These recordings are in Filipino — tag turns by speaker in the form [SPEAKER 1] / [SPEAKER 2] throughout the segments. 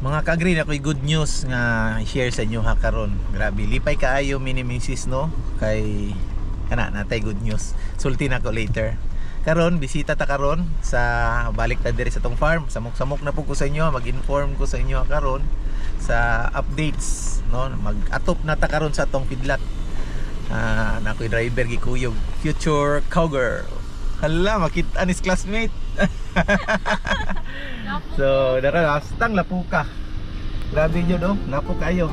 [SPEAKER 1] Mga ka-green, ako'y good news nga i-share sa inyo ha karon. Grabe, lipay kaayo mini misis no kay kana natay good news. Sulti na ko later. Karon bisita ta karon sa balik ta diri sa tong farm. Samok-samok na po ko sa inyo, mag-inform ko sa inyo karon sa updates no. Mag-atop na ta karon sa tong feedlot. Na ako'y driver gikuyog, future cowgirl. Hala, makita anis classmate. So, dara astang lapuka. Grabe nyo no, lapo kayo.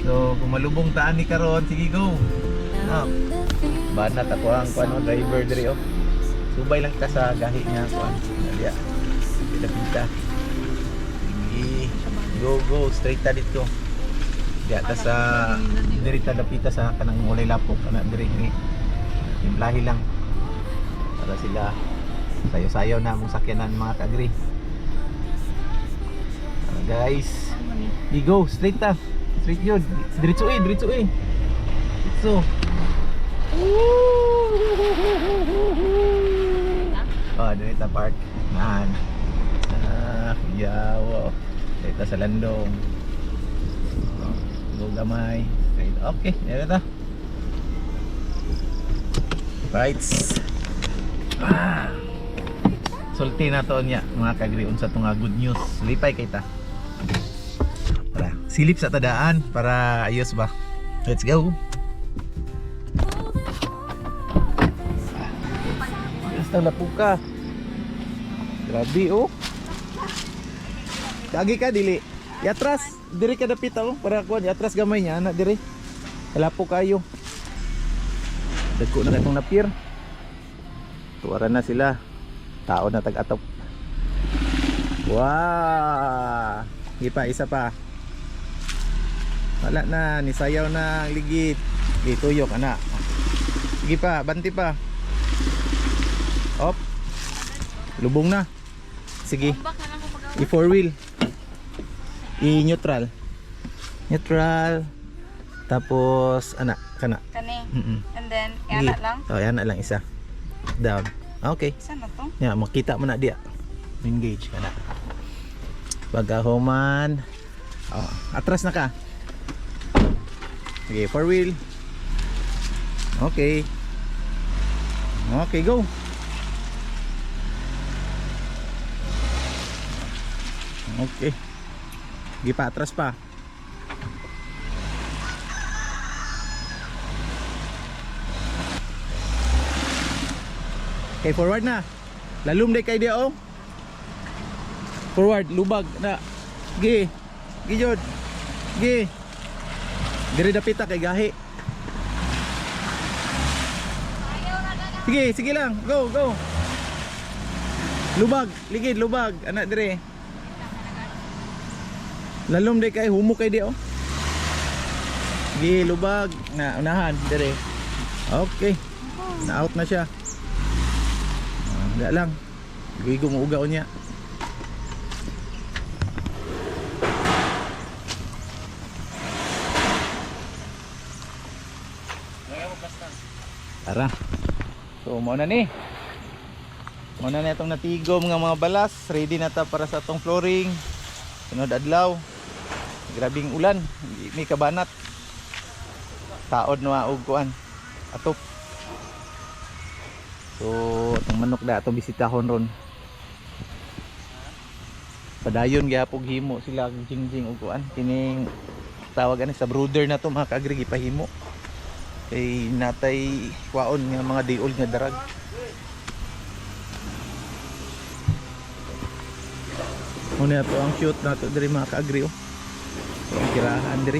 [SPEAKER 1] So, kung malubong taan ni karon, sige go. Banat ako ang kuano driver diri oh. Subay lang ka sa gahi niya kuan. Diya. Dapita. Sige. Go straight ta dito. Diya ta sa diri ta dapita sa kanang mulay lapok kana diri ni. Timplahi lang. Para sila sayo-sayo na mong sakyanan mga ka-agree. Guys, di go straight ta. Straight yun. Diretso eh. Diretso. Dito park. Nahan. Yawo. Dito sa landong. Go gamay. Okay, dito ta. Right. Sulti na to niya mga ka-agree unsa to nga good news. Lipay kay ta. Para silip sa tadaan para ayos ba. Let's go. Basta lapuka. Grabe oh. Kagi ka dili. Yatras, diri ka dapit oh para kuan yatras gamay niya anak diri. Lapo kayo. Dagko na katong napir. Tuwaran na sila. Tao na tag-atop. Wow! Isa pa. Wala na, nisayaw na ang ligid. Tuyok anak. Sige pa, banti pa. Op. Lubong na. Sige. I-four wheel. I-neutral. Neutral. Tapos anak, kana.
[SPEAKER 2] Kani. And then yana lang.
[SPEAKER 1] Oh, yana lang isa. Down. Okay.
[SPEAKER 2] Saan na to?
[SPEAKER 1] Ya, makita mo na dia. Engage ka na. Bagahoman. Oh, atras na ka. Okay, four wheel. Okay. Okay, go. Okay. Sige pa, atras pa. Okay, forward na. Lalum day kay dia oh. Forward, lubag na. Gi. Gi jud. Gi. Diri dapita kay gahi. Sige lang. Go. Lubag, ligid lubag. Anak dire. Lalum day kay humok kay dia oh. Gi lubag na unahan dire. Okay. Na out na siya. Wala lang. Gigo mo ugaw niya. Tara. So mo na ni. Mo na itong natigom nga mga balas. Ready na ta para sa atong flooring. Sunod adlaw. Grabing ulan. May kabanat. Taod na og kuan. Atop. So, itong manok na itong bisitahon ron. Padayon gyapog himo sila jingjing og kuan. Kining tawag ani sa brooder na to mga ka-agree gipahimo. Kay natay kwaon nga mga day old nga darag. Muna to ang cute na to diri mga ka-agree oh. Ang kirahan diri.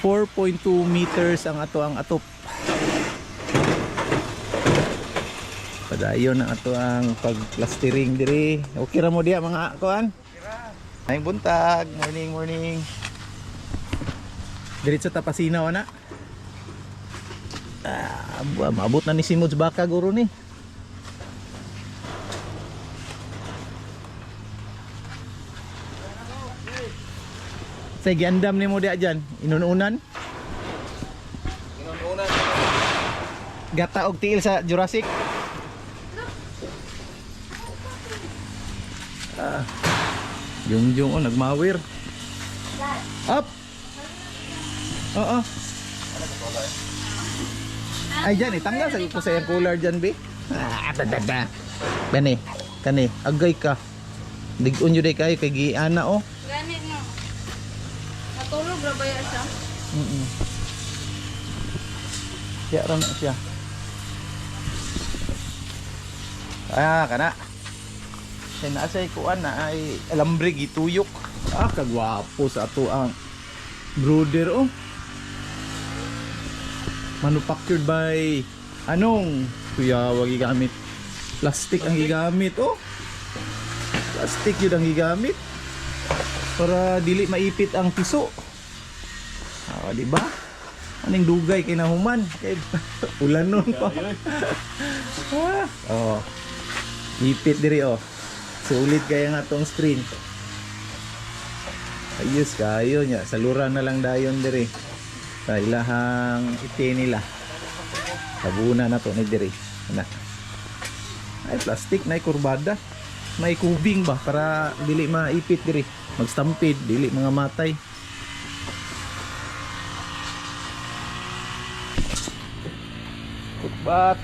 [SPEAKER 1] 4.2 meters ang atop. Padayon ang ato ang pagplastering diri. Okay ra mo diya mga kuan? Ay buntag, morning. Diretso ta pasinaw na. Maabot na ni Simods baka guro ni. Say giandam ni mo diya dyan, inununan. Gata og tiil sa Jurassic. Yung oh, nagmawir. Up. Oo. Ay dyan itanggal sa ko sa air cooler dyan be. Bani, kani, agay ka. Digon yun kayo kay giana oh.
[SPEAKER 2] Ganit no. Natulog ra ba ya siya?
[SPEAKER 1] Siya ron na siya. Kana. Kaya naasay kuan na ay alambre gituyok. Kagwapo sa ato ang brother oh. Manufactured by anong kuya wag gigamit. Plastic ang gigamit oh. Plastic yun ang gigamit para dili maipit ang piso. Di ba? Aning dugay kay nahuman kay ulan nun pa. Oh. Ipit diri oh. Sulit kaya nga tong screen. Ayos kayo nya, saluran na lang dayon diri. Sa ilahang iti nila. Sabuna na to ni diri. Ana. Ay plastic na kurbada. May kubing ba para dili maipit diri. Magstampede dili mga matay. But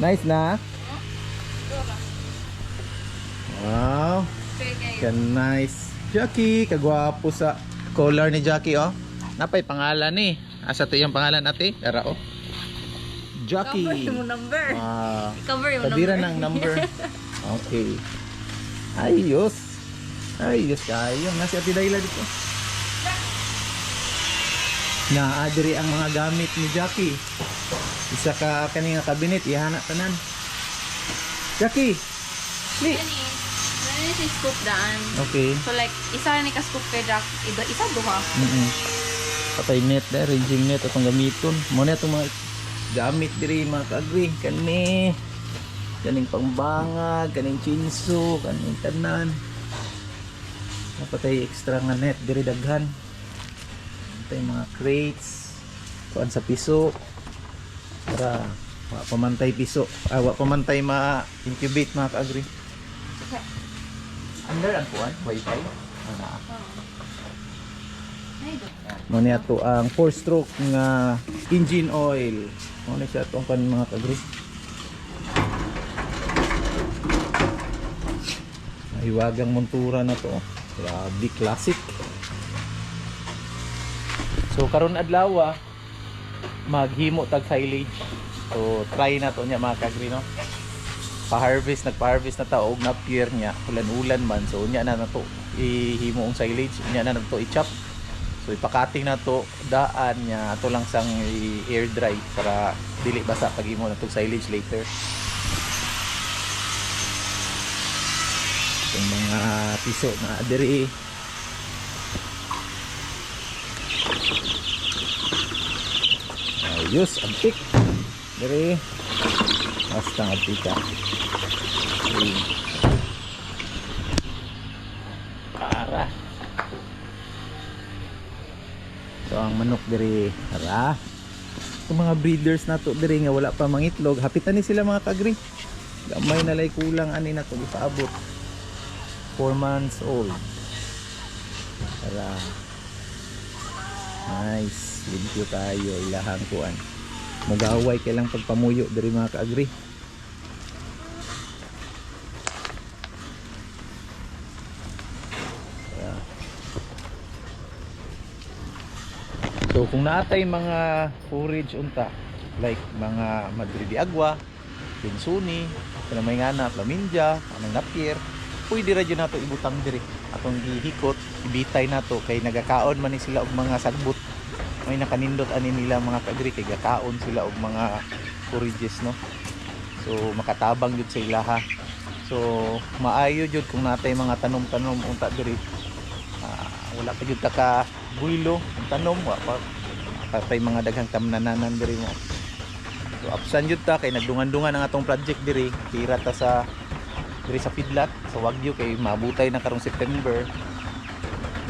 [SPEAKER 1] nice na. Wow. Kan nice. Jackie, kagwapo sa collar ni Jackie oh. Napay pangalan ni. Asa to yung pangalan ate? Era oh. Jackie.
[SPEAKER 2] Cover yung number. Cover yung
[SPEAKER 1] Kadira
[SPEAKER 2] number.
[SPEAKER 1] ng number. Okay. Ayos. Ayos kayo. Nasi ati Dayla dito. Naadiri ang mga gamit ni Jackie. Isa ka kaninga kabinet, ihana tanan. Jackie. Li.
[SPEAKER 2] Ano si scoop daan?
[SPEAKER 1] Okay.
[SPEAKER 2] So like, isa ni ka-scoop kay Jack, isa duha.
[SPEAKER 1] Patay net na, ranging net atong gamiton. Muna itong mga gamit diri mga kaagri. Kani. Kaning pangbangag, kaning chinso, kaning tanan. Napatay extra nga net diri daghan. Patay mga crates. Kuan sa piso. Para wa pamantay piso. Wa pamantay ma-incubate mga kaagri. Under ang puan, wifi. Muna ito ang 4-stroke nga engine oil. Muna siya itong kan mga kagri. Mahiwagang montura na to. Grabe, classic. So karon adlaw maghimo tag silage. So try na to niya mga kagri no. Nagpa-harvest na ta og na-pier niya, ulan-ulan man. So unya na to ihimo ang silage, unya na to i-chop. So ipakating na to daan niya ato lang sang air dry para dili basa pag himo na to silage later. Yung mga piso na diri. Ayos, antik. Diri. Basta ang antika. Para. So ang manok diri ara. Yung mga breeders na to diri nga wala pa mangitlog, hapitan ni sila mga kagri. Gamay na lay kulang ani na to ipaabot. 4 months old. Ara. Nice. Limpyo tayo ilahang kuan. Magaway kay lang pagpamuyo diri mga kaagri. So kung naatay mga forage unta like mga Madrid de Agua, Pinsuni, kanang ngana, Flaminja, anong napier, pwede ra jud nato ibutang diri atong gihikot, ibitay nato kay nagakaon man ni sila og mga sagbot. May nakanindot ani nila mga kaagri kay gakaon sila og mga forages no. So makatabang jud sa ilaha. So maayo jud kung natay mga tanom-tanom unta diri. Wala pa jud ta ka builo ang tanom wa pa patay mga daghang tamnananan diri mo. So absan jud ta kay nagdungan-dungan ang atong project diri. Tira ta sa diri sa Pidlat sa Wagyu kay mabutay na karong September.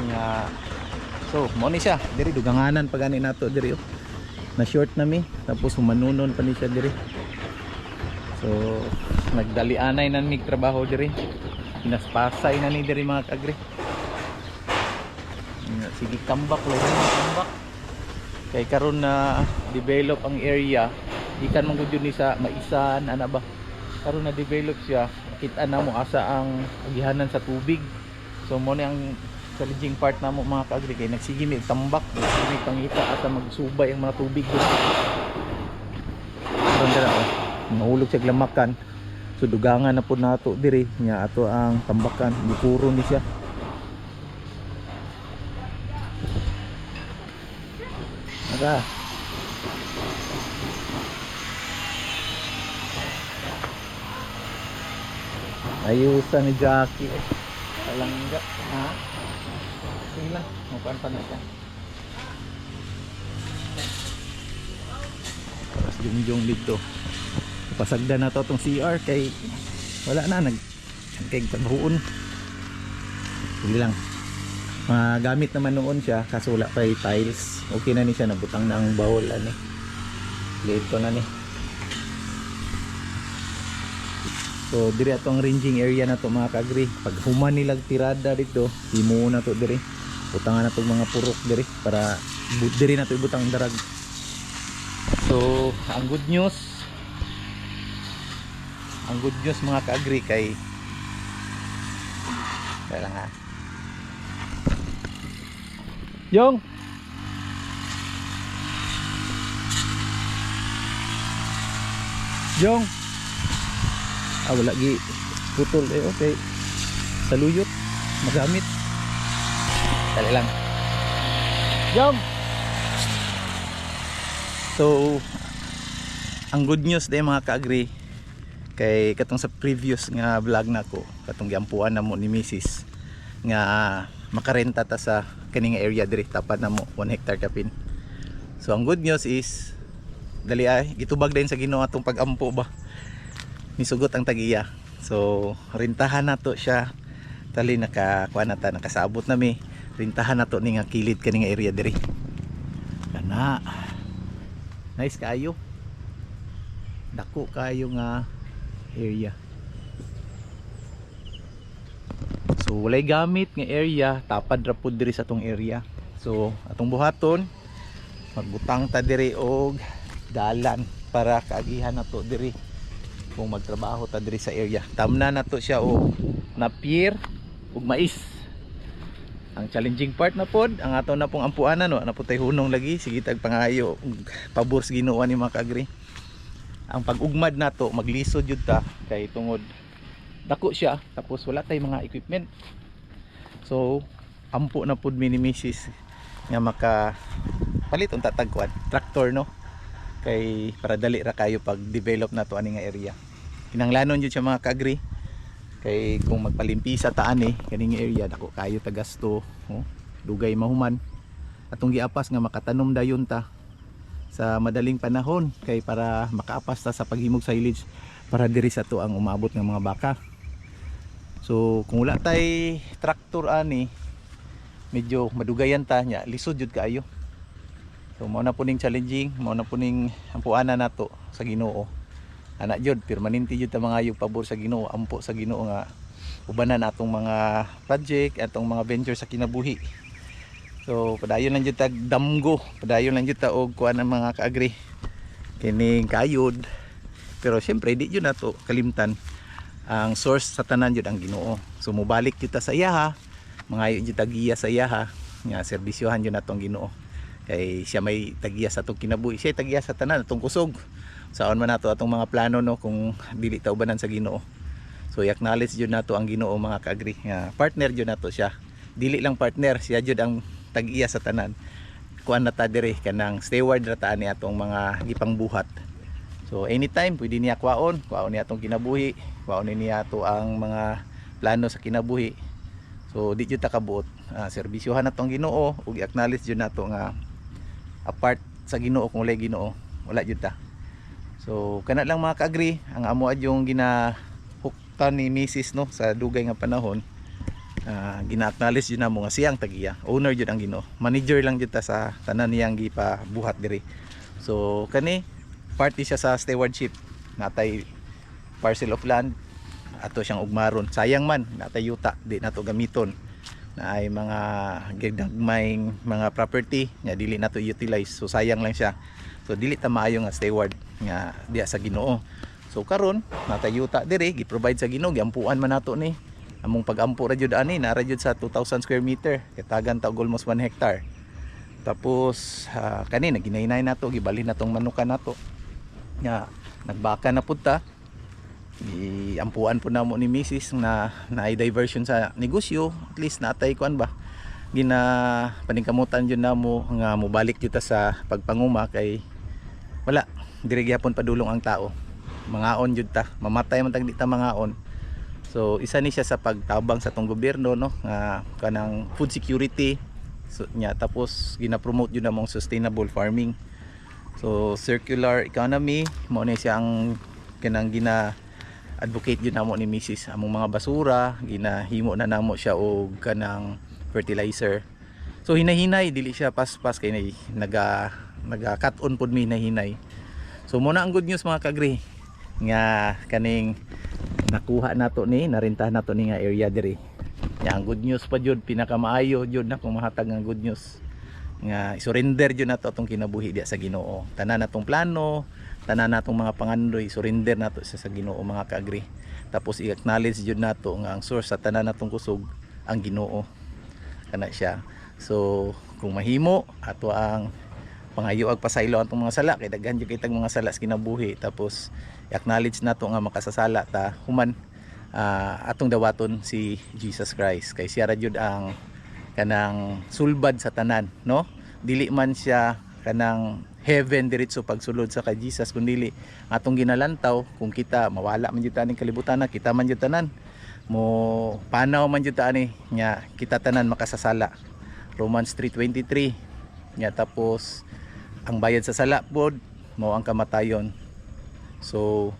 [SPEAKER 1] Nga so mo ni siya diri duganganan pagani nato diri oh. na short na mi, tapos humanunon pa ni siya diri. So nagdalianay na mig trabaho diri, pinaspasay na ni diri mga kaagri. Sige tambak lang, tambak kay karon na develop ang area, ikan man gud ni sa maisan ana ba, karon na develop siya, kita na mo asa ang agihanan sa tubig. So mo ni ang challenging part na mo mga kaagri, kay nagsige mi tambak, nagsige pangita asa magsubay ang mga tubig doon. Karon dira nahulog siya glamakan, so dugangan na po nato diri nya ato ang tambakan, bukuro ni siya. Aga ayusan ni Jackie palangga ha, sige lang mukaan pa na siya. Tapos jungjong dito pasagda na to itong CR kay wala na nagkig paghuon. Sige lang, magamit naman noon siya kaso wala pa yung tiles, okay na ni siya, nabutang na ang bawol ani, dito na ni. So diri atong ranging area na to mga kaagri, pag human nilag tirada dito himo na to diri, butangan na tong mga purok diri para diri na to ibutang darag. So ang good news mga kaagri kay kaya lang ha Yung wala gi putol okay, saluyot magamit dali lang Yung. So ang good news day mga kaagri, kay katong sa previous nga vlog nako, katong giampuan na mo ni Mrs. nga makarenta ta sa kaning area diri tapat na mo 1 hectare kapin. So ang good news is dali ay gitubag din sa Ginoo atong pag-ampo ba, misugot ang tagiya. So rentahan nato siya, tali nakakuha na ta, nakasabot na mi, rentahan nato ni nga kilid kaning area diri kana. Nice kayo, dako kayo nga area. So walay gamit nga area, tapad ra pud diri sa atong area. So atong buhaton magbutang ta diri og dalan para kaagihan nato diri kung magtrabaho ta diri sa area. Tamna nato siya og napier ug mais. Ang challenging part na pod ang ato na pong ampuanan no, na putay hunong lagi, sige tag pangayo pabor sa Ginoo ni mga kaagri. Ang pag-ugmad nato maglisod jud ta kay tungod dako siya, tapos wala tay mga equipment. So ampo na pud mi ni Mrs. nga maka palit unta tagkuan tractor no, kay para dali ra kayo pag develop na to ani nga area. Kinanglanon jud siya mga kaagri, kay kung magpalimpisa ta ani kaning area dako kayo tagasto, dugay mahuman. Atong giapas nga makatanom dayon ta sa madaling panahon kay para makaapas ta sa paghimog silage para diri sa to ang umabot ng mga baka. So kung wala tay traktor ani medyo madugayan ta nya, lisod jud kaayo. So mao na puning challenging, mao na puning ampuana nato sa Ginoo. Ana jud permanente jud ta mga yung pabor sa Ginoo, ampo sa Ginoo nga ubanan atong mga project, atong mga venture sa kinabuhi. So padayon lang jud tag damgo, padayon lang jud ta og kuan ang mga kaagri kining kayod. Pero syempre di jud nato kalimtan ang source sa tanan jud ang Ginoo. So mobalik jud ta sa iyaha, mangayo jud tagiya sa iyaha nga serbisyohan jud natong Ginoo. Kay siya may tagiya sa atong kinabuhi, siya tagiya sa tanan atong kusog. Saon man nato atong mga plano no kung dili ta ubanan sa Ginoo. So i-acknowledge jud nato ang Ginoo mga kaagri nga partner jud nato siya. Dili lang partner, siya jud ang tag-iya sa tanan. Kuan na ta diri kanang steward ra ta ni atong mga gipangbuhat. So anytime pwede niya kwaon niya atong kinabuhi, kwaon niya ato ang mga plano sa kinabuhi. So di jud ta kabuot, serbisyohan natong Ginoo ug i-acknowledge jud nato nga apart sa Ginoo kung walay Ginoo, wala jud ta. So kana lang mga kaagri ang amo adyong ginahuktan ni Mrs. no sa dugay nga panahon. Gina-acknowledge jud namo nga siyang tagiya, owner jud ang Ginoo, manager lang jud ta sa tanan niyang gipabuhat diri. So kani party siya sa stewardship. Natay parcel of land ato siyang ugmaron. Sayang man natay yuta di nato gamiton. Na ay mga gagmayng mga property nga dili nato utilize. So sayang lang siya. So dili ta maayo nga steward nga diya sa Ginoo. So karon natay yuta diri gi-provide sa Ginoo, giampuan man nato ni. Among pag-ampo ra jud ani na ra jud sa 2,000 square meter. Katagan ta og almost 1 hectare. Tapos kani naginay-nay nato, gibalhin natong manukan nato. Nga nagbaka na pud ta. Giampuan po namo ni Mrs. na naay diversion sa negosyo. At least natay kuan ba gina paningkamutan jud namo nga mobalik jud ta sa pagpanguma kay wala diri gyapon padulong ang tao. Mangaon jud ta, mamatay man tag di ta mangaon. So isa ni siya sa pagtabang sa tong gobyerno no nga kanang food security. So nya tapos gina-promote jud namong sustainable farming. So circular economy mo ni siya ang kanang advocate yun namo ni Mrs. Among mga basura ginahimo na namo siya og kanang fertilizer. So hinahinay dili siya paspas kay naga cut on pud mi hinahinay. So muna ang good news mga kagri nga kaning nakuha nato ni narentahan nato ni nga area diri. Nya ang good news pa jud pinakamaayo jud na kung mahatag nga good news nga surrender jud nato atong kinabuhi diya sa Ginoo. Tanan natong plano, tanan natong mga pangandoy surrender nato sa Ginoo mga kaagri. Tapos i-acknowledge jud nato nga ang source sa tanan natong kusog ang Ginoo kana siya. So kung mahimo ato ang pangayo ag pasaylo atong mga sala kay daghan jud kitag mga sala sa kinabuhi. Tapos i-acknowledge nato nga makasasala ta human atong dawaton si Jesus Christ kay siya ra jud ang kanang sulbad sa tanan no. Dili man siya kanang heaven diretso pagsulod sa kay Jesus kundi atong ginalantaw kung kita mawala man jud taning kalibutan na kita man jud tanan mo panaw man jud ani nya kita tanan makasasala. Romans 3:23 nya tapos ang bayad sa sala pod mao ang kamatayon. So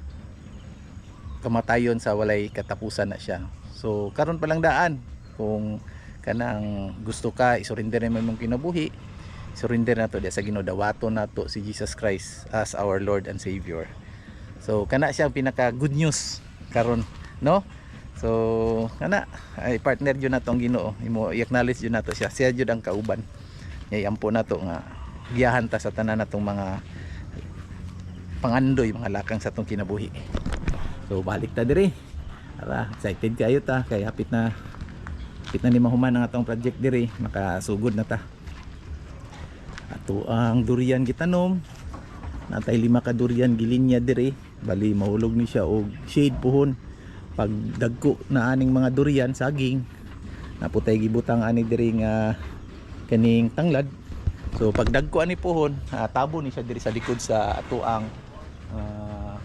[SPEAKER 1] kamatayon sa walay katapusan na siya. So karon pa lang daan kung kanang gusto ka isurrender na mong kinabuhi, surrender nato diya sa Ginoo, dawaton nato si Jesus Christ as our Lord and Savior. So kana siya ang pinaka good news karon no. So kana ay partner jud nato ang Ginoo, imo i-acknowledge jud nato siya, siya jud ang kauban. Ay ampo nato nga giyahan ta sa tanan natong mga pangandoy, mga lakang sa tong kinabuhi. So balik ta diri. Ara, excited kayo ta kay hapit na ni mahuman ang atong project diri, makasugod na ta. Ato ang durian gitanom. Natay 5 ka durian gilinya diri, bali mahulog ni siya og shade puhon. Pag dagko na aning mga durian saging, naputay gibutang ani diri nga kaning tanglad. So pag dagko ani puhon, tabo ni siya diri sa likod sa ato ang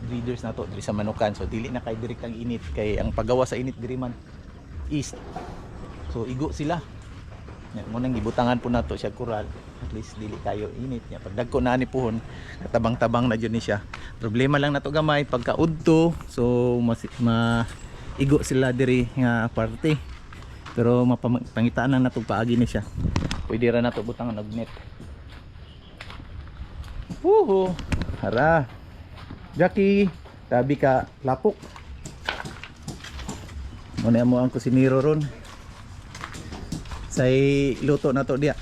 [SPEAKER 1] breeders nato diri sa manukan. So dili na kay direct ang init kay ang paggawa sa init diri man east. So igo sila. Nya mo nang gibutangan po nato siya kural. At least dili kayo init nya. Pag dagko na ani puhon, katabang-tabang na jud ni siya. Problema lang nato gamay pagkaudto. So igo sila diri nga parte. Pero mapangitaan na nato paagi ni siya. Pwede ra nato butangan og net. Woohoo! Hara. Jackie, tabi ka lapok. Muna mo ang kusinero ron. Say luto na to diya.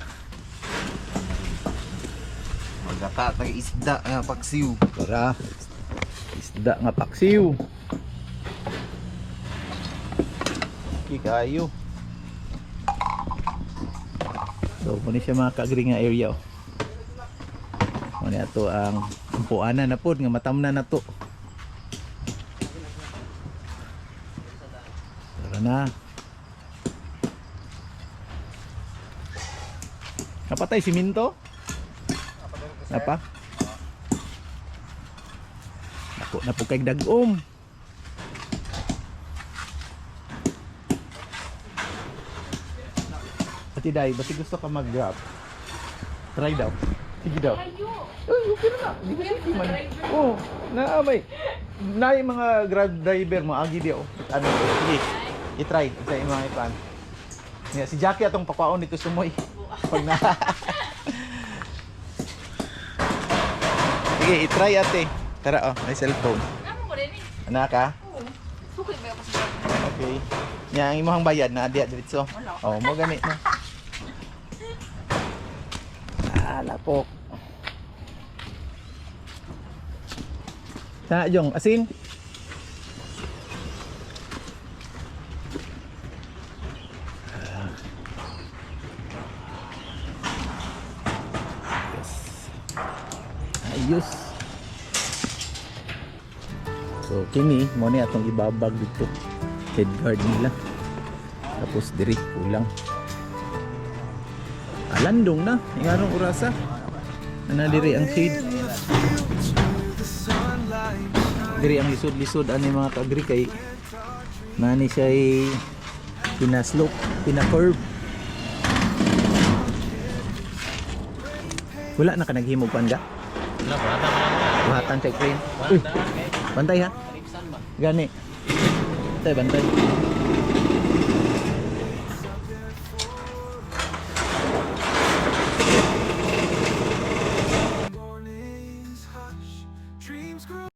[SPEAKER 3] Magata tag isda nga paksiw.
[SPEAKER 1] Para isda nga paksiw. Kayo. So muna siya mga kaagri nga area. Muna ito ang puanan na po nga matamna na to. Tara na. Kapatay siminto? Apa? Ako na po kay dagom. Ati day, basi gusto ka mag-grab. Try daw. Sige daw. Ay, okay na. Di ba sige man? Oh, naamay. Na yung mga grab driver mo, agi di oh. Ano, sige. I-try sa mga ipan. Si Jackie atong pakwaon dito sumoy. Pag na Sige, i-try ate. Tara oh, may cellphone.
[SPEAKER 2] Ano mo rin eh?
[SPEAKER 1] Ana ka?
[SPEAKER 2] Oo. Sukay ba ako sa
[SPEAKER 1] Okay. Nya ang imong bayad na diya diretso.
[SPEAKER 2] Wala.
[SPEAKER 1] Oh, mo gani mo. Lapok. Sa jong asin. Ayos. So kini mo ni atong ibabag dito. Head guard nila. Tapos diri kulang. Alandong na, inganong orasa. Ana diri ang shade. Diri ang lisod-lisod ani mga kaagri kay nani siya pinaslope, pina-curve. Wala na ka naghimog panda.
[SPEAKER 4] Wala, wala na.
[SPEAKER 1] Buhatan check train.
[SPEAKER 4] Wala na.
[SPEAKER 1] Bantay ha. Gani. Bantay.